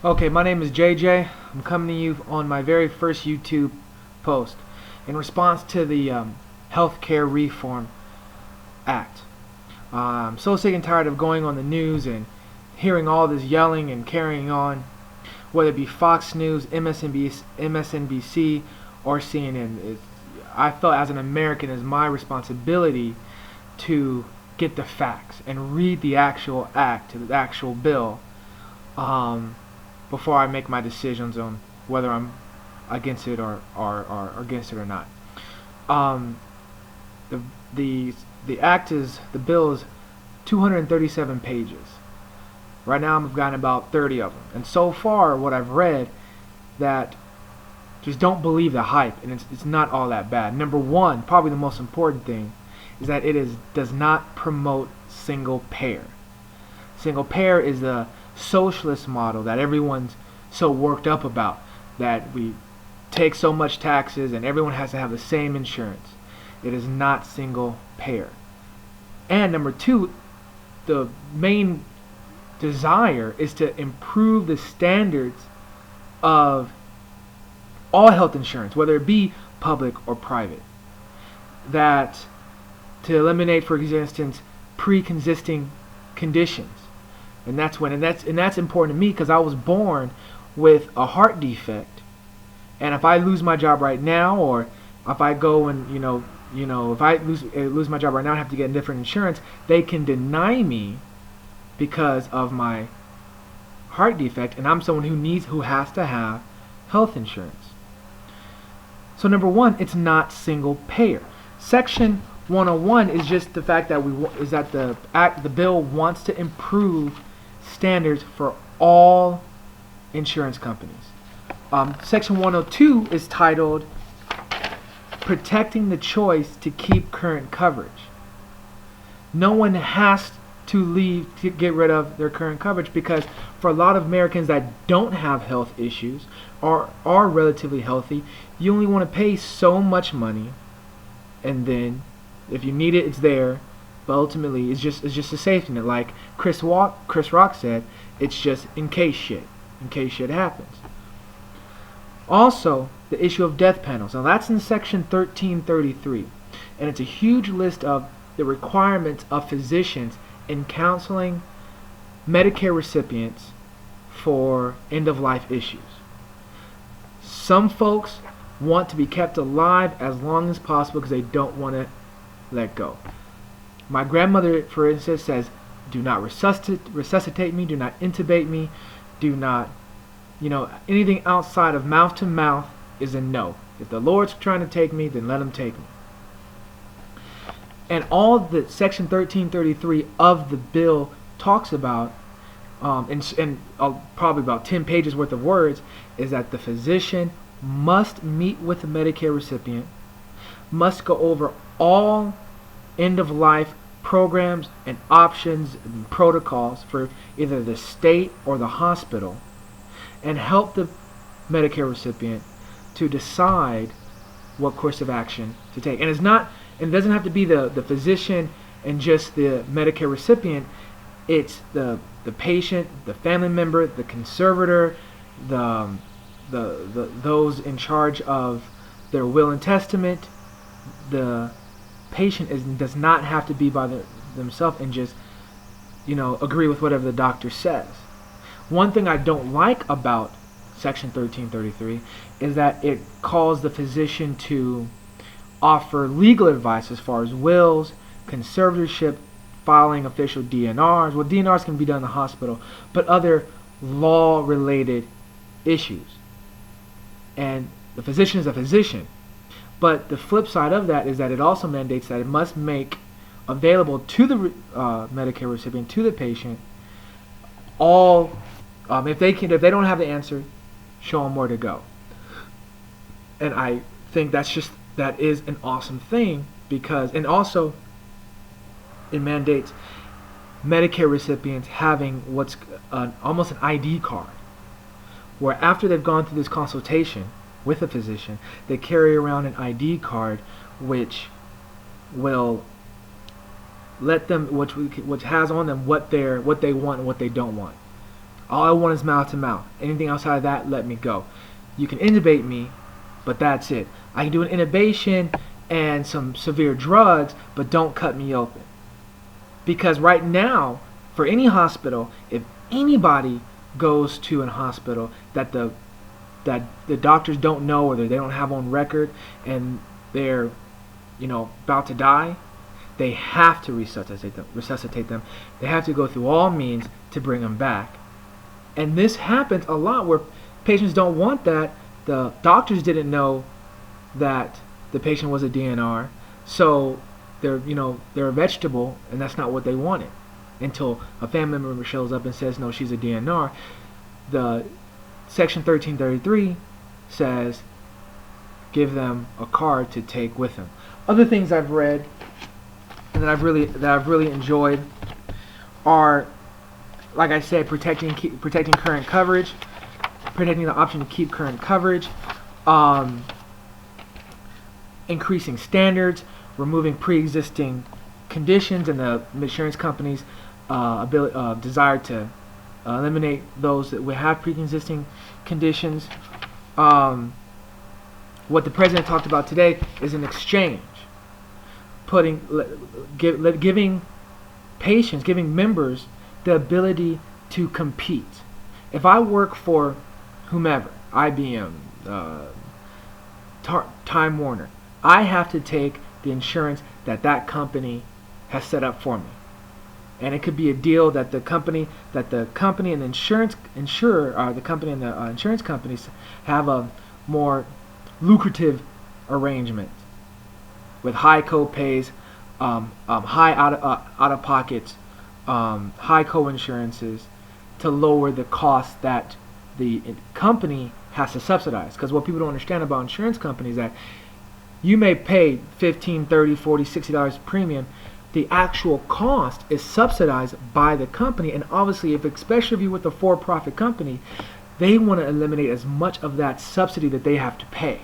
Okay, my name is JJ. I'm coming to you on my very first YouTube post in response to the Healthcare Reform Act. I'm so sick and tired of going on the news and hearing all this yelling and carrying on, whether it be Fox News, MSNBC, or CNN. I felt as an American it's my responsibility to get the facts and read the actual act, the actual bill, um, before I make my decisions on whether I'm against it or against it or not. Um, the the the bill is 237 pages. Right now I've gotten about 30 of them, and so far what I've read, that just don't believe the hype, and it's not all that bad. Number one, probably the most important thing, is that does not promote single payer. Single payer is the socialist model that everyone's so worked up about, that we take so much taxes and everyone has to have the same insurance. It is not single payer. And number two, the main desire is to improve the standards of all health insurance, whether it be public or private. That to eliminate, for instance, pre-existing conditions, and that's important to me because I was born with a heart defect, and if I lose my job right now, or if I go and if I lose my job right now and have to get a different insurance, they can deny me because of my heart defect, and I'm someone who has to have health insurance. So number one, it's not single payer. Section 101 is just the fact that the bill wants to improve standards for all insurance companies. Section 102 is titled "Protecting the Choice to Keep Current Coverage." No one has to get rid of their current coverage, because for a lot of Americans that don't have health issues or are relatively healthy, you only want to pay so much money, and then if you need it, it's there. But ultimately, it's just a safety net. Like Chris Rock said, it's just in case shit happens. Also, the issue of death panels. Now that's in section 1333, and it's a huge list of the requirements of physicians in counseling Medicare recipients for end-of-life issues. Some folks want to be kept alive as long as possible because they don't want to let go. My grandmother, for instance, says, do not resuscitate me, do not intubate me, do not, anything outside of mouth to mouth is a no. If the Lord's trying to take me, then let him take me. And all that section 1333 of the bill talks about, and probably about 10 pages worth of words, is that the physician must meet with the Medicare recipient, must go over all end-of-life programs and options and protocols for either the state or the hospital, and help the Medicare recipient to decide what course of action to take. And it doesn't have to be the physician and just the Medicare recipient. It's the patient, the family member, the conservator, the those in charge of their will and testament. The patient does not have to be by themselves and just agree with whatever the doctor says. One thing I don't like about section 1333 is that it calls the physician to offer legal advice as far as wills, conservatorship, filing official DNRs. Well, DNRs can be done in the hospital, but other law-related issues. And the physician is a physician. But the flip side of that is that it also mandates that it must make available to the Medicare recipient, to the patient, all if they don't have the answer, show them where to go. And I think that is an awesome thing, because, and also it mandates Medicare recipients having what's almost an ID card, where after they've gone through this consultation with a physician, they carry around an ID card which will let them, which has on them what they want and what they don't want. All I want is mouth to mouth. Anything outside of that, let me go. You can intubate me, but that's it. I can do an intubation and some severe drugs, but don't cut me open. Because right now, for any hospital, if anybody goes to a hospital that the doctors don't know, or they don't have on record, and they're about to die, they have to resuscitate them. They have to go through all means to bring them back. And this happens a lot where patients don't want that. The doctors didn't know that the patient was a DNR, so they're a vegetable, and that's not what they wanted. Until a family member shows up and says, no, she's a DNR. The Section 1333 says give them a card to take with them. Other things I've read and that I've really enjoyed are, like I said, protecting current coverage, protecting the option to keep current coverage, increasing standards, removing pre-existing conditions, and the insurance companies' desire to eliminate those that would have pre-existing conditions. What the president talked about today is an exchange, giving patients, giving members the ability to compete. If I work for whomever, IBM, Time Warner, I have to take the insurance that company has set up for me. And it could be a deal that the company and the insurance companies have a more lucrative arrangement with high co-pays, high out-of-pockets, high co-insurances, to lower the cost that the company has to subsidize. Because what people don't understand about insurance companies is that you may pay $15, $30, $40, $60 premium. The actual cost is subsidized by the company, and obviously, especially if you're with a for-profit company, they want to eliminate as much of that subsidy that they have to pay.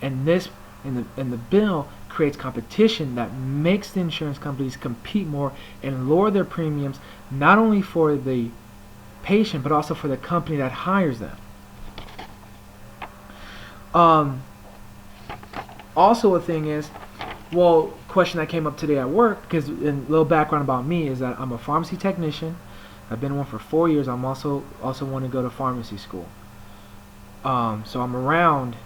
And this, in the bill, creates competition that makes the insurance companies compete more and lower their premiums, not only for the patient but also for the company that hires them. Also, a thing is, question that came up today at work, because a little background about me is that I'm a pharmacy technician. I've been one for 4 years. I'm also want to go to pharmacy school. So I'm around.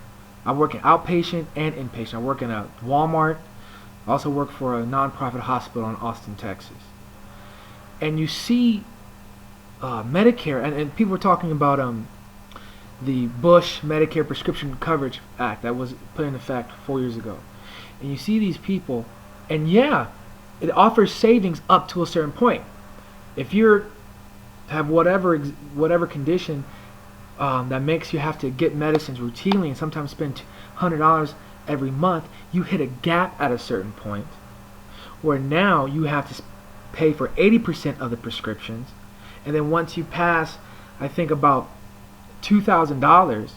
I work in outpatient and inpatient. I work in a Walmart. I also work for a nonprofit hospital in Austin, Texas. And you see Medicare, and people were talking about the Bush Medicare Prescription Coverage Act that was put in effect 4 years ago. And you see these people, and yeah, it offers savings up to a certain point. If you have whatever condition that makes you have to get medicines routinely and sometimes spend $100 every month, you hit a gap at a certain point where now you have to pay for 80% of the prescriptions, and then once you pass, I think, about $2,000,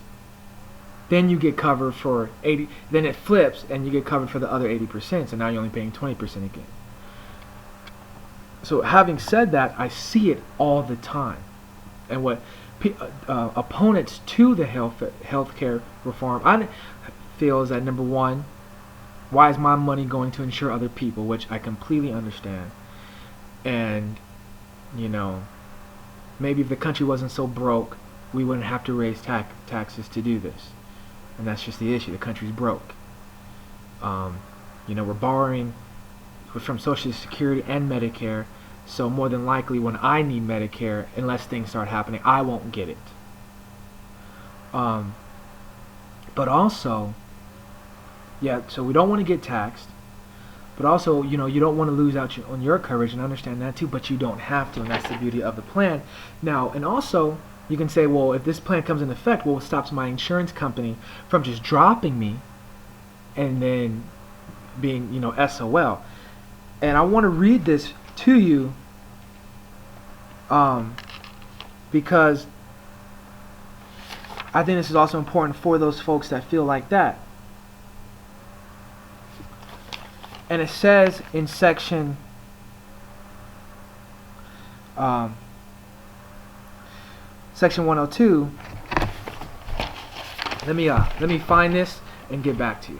then you get covered for 80. Then it flips, and you get covered for the other 80%. So now you're only paying 20% again. So having said that, I see it all the time, and what opponents to the healthcare reform I feel is that, number one, why is my money going to insure other people, which I completely understand, and maybe if the country wasn't so broke, we wouldn't have to raise taxes to do this. And that's just the issue. The country's broke. We're borrowing from Social Security and Medicare, so more than likely when I need Medicare, unless things start happening, I won't get it. But also, so we don't want to get taxed, but also, you don't want to lose out on your coverage, and I understand that too, but you don't have to, and that's the beauty of the plan. Now, and also, you can say, well, if this plan comes in effect, it stops my insurance company from just dropping me and then being, SOL. And I want to read this to you because I think this is also important for those folks that feel like that. And it says in section Section 102. Let me find this and get back to you.